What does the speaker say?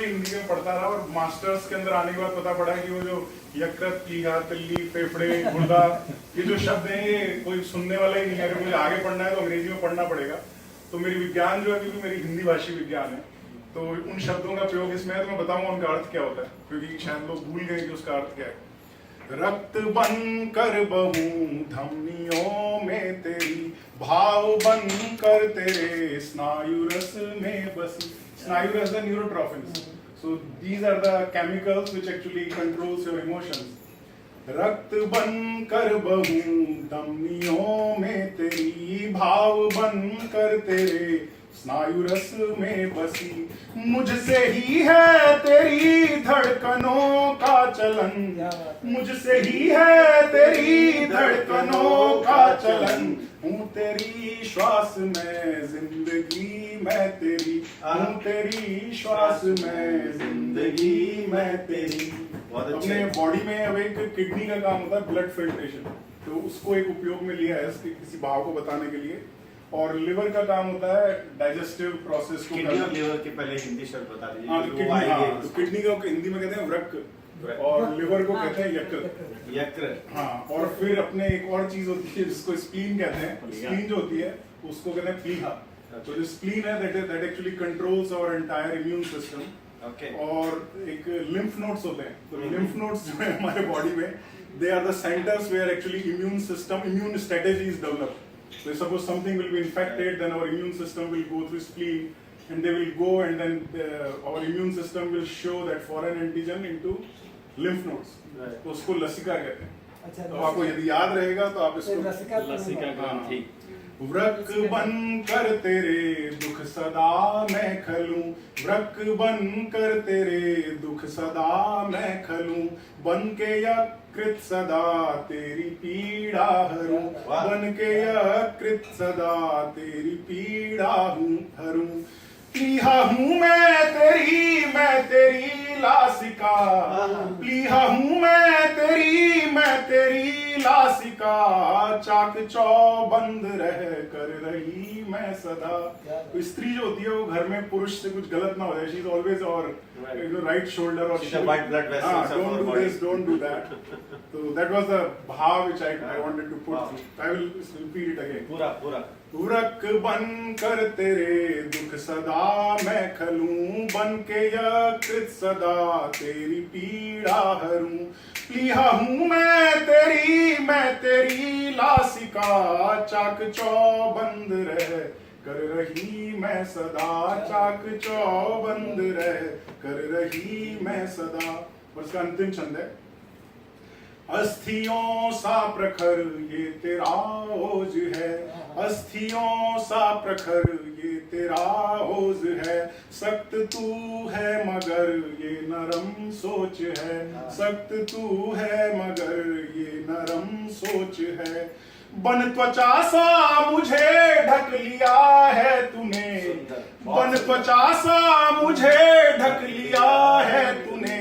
से हिंदी में पढ़ता रहा और मास्टर्स के अंदर आने के बाद पता पड़ा कि वो जो यकृत, प्लीहा, तिल्ली, फेफड़े, गुर्दा, ये जो शब्द हैं ये कोई सुनने वाला ही नहीं है। अगर मुझे आगे पढ़ना है तो अंग्रेजी में पढ़ना पड़ेगा। तो मेरी विज्ञान जो है, क्योंकि मेरी हिंदी भाषी विज्ञान है, तो उन शब्दों का प्रयोग इसमें है, तो मैं बताऊंगा उनका अर्थ क्या होता है, क्योंकि शायद लोग भूल गए कि उसका अर्थ क्या है। रक्त बन कर बहूं धमनियों में तेरी, भाव बन कर तेरे स्नायु रस में बसी। स्नायु रस the न्यूरोट्रॉफिन्स, so these are the chemicals which actually controls your emotions. रक्त बन कर बहूं धमनियों में तेरी, भाव बन कर तेरे स्नायु रस में बसी। मुझसे ही है तेरी धड़कनों का चलन, मुझसे ही है तेरी धड़कनों का चलन। हूँ तेरी श्वास में जिंदगी मैं तेरी, हूँ तेरी श्वास में जिंदगी मैं तेरी। अपने बॉडी में अब एक किडनी का काम होता है ब्लड फिल्ट्रेशन, तो उसको एक उपयोग में लिया है किसी भाव को बताने के लिए। और लिवर का काम होता है डाइजेस्टिव प्रोसेस को। किडनी और लिवर के पहले हिंदी शब्द बता दीजिए। हाँ, तो किडनी को हिंदी में कहते हैं वृक्क और लिवर को कहते हैं यकृत। यकृत, हाँ। और फिर अपने एक और चीज होती है जिसको स्प्लीन कहते हैं। स्प्लीन जो होती है उसको कहते हैं प्लीहा। तो जो स्प्लीन है that actually controls our entire immune system. और एक लिम्फ नोड्स होते हैं, तो लिम्फ नोड्स जो है हमारे बॉडी में, they are the centres where actually immune strategy is developed. So suppose something will be infected, then our immune system will go through spleen, and they will go, and then our immune system will show that foreign antigen into lymph nodes. तो उसको लसिका कहते हैं. तो आपको यदि याद रहेगा तो आप इसको लसिका ग्रंथि. वृक्क बन कर तेरे दुख सदा मैं खलूं, वृक्क बन कर तेरे दुख सदा मैं खलूं, बन के यकृत सदा तेरी पीड़ा हरूं, बन के यकृत सदा तेरी पीड़ा हरूं. प्लीहा हूँ मैं तेरी लासिका, प्लीहा हूँ मैं तेरी लासिका, चाक चौबंद रह कर रही मैं सदा. तो स्त्री जो होती है वो घर में पुरुष से कुछ गलत ना हो जाए, शी इज ऑलवेज और राइट शोल्डर और don't do this, don't do that. तो दैट वाज द भाव which I wanted to put. I will repeat it again. पूरा वृक्क बन कर तेरे दुख सदा मैं खलूं, बन के यकृत सदा तेरी पीड़ा हरूं. प्लीहा हूँ मैं तेरी लासिका, चाक चौबंद रह कर रही मैं सदा, चाक चौबंद रह कर रही मैं सदा. और इसका अंतिम छंद है. अस्थियों सा प्रखर ये तेरा ओज है, अस्थियों सा प्रखर ये तेरा ओज है, सख्त तू है मगर ये नरम सोच है, सख्त तू है मगर ये नरम सोच है. बन त्वचा सा मुझे ढक लिया है तूने, बन त्वचा सा मुझे ढक लिया है तूने.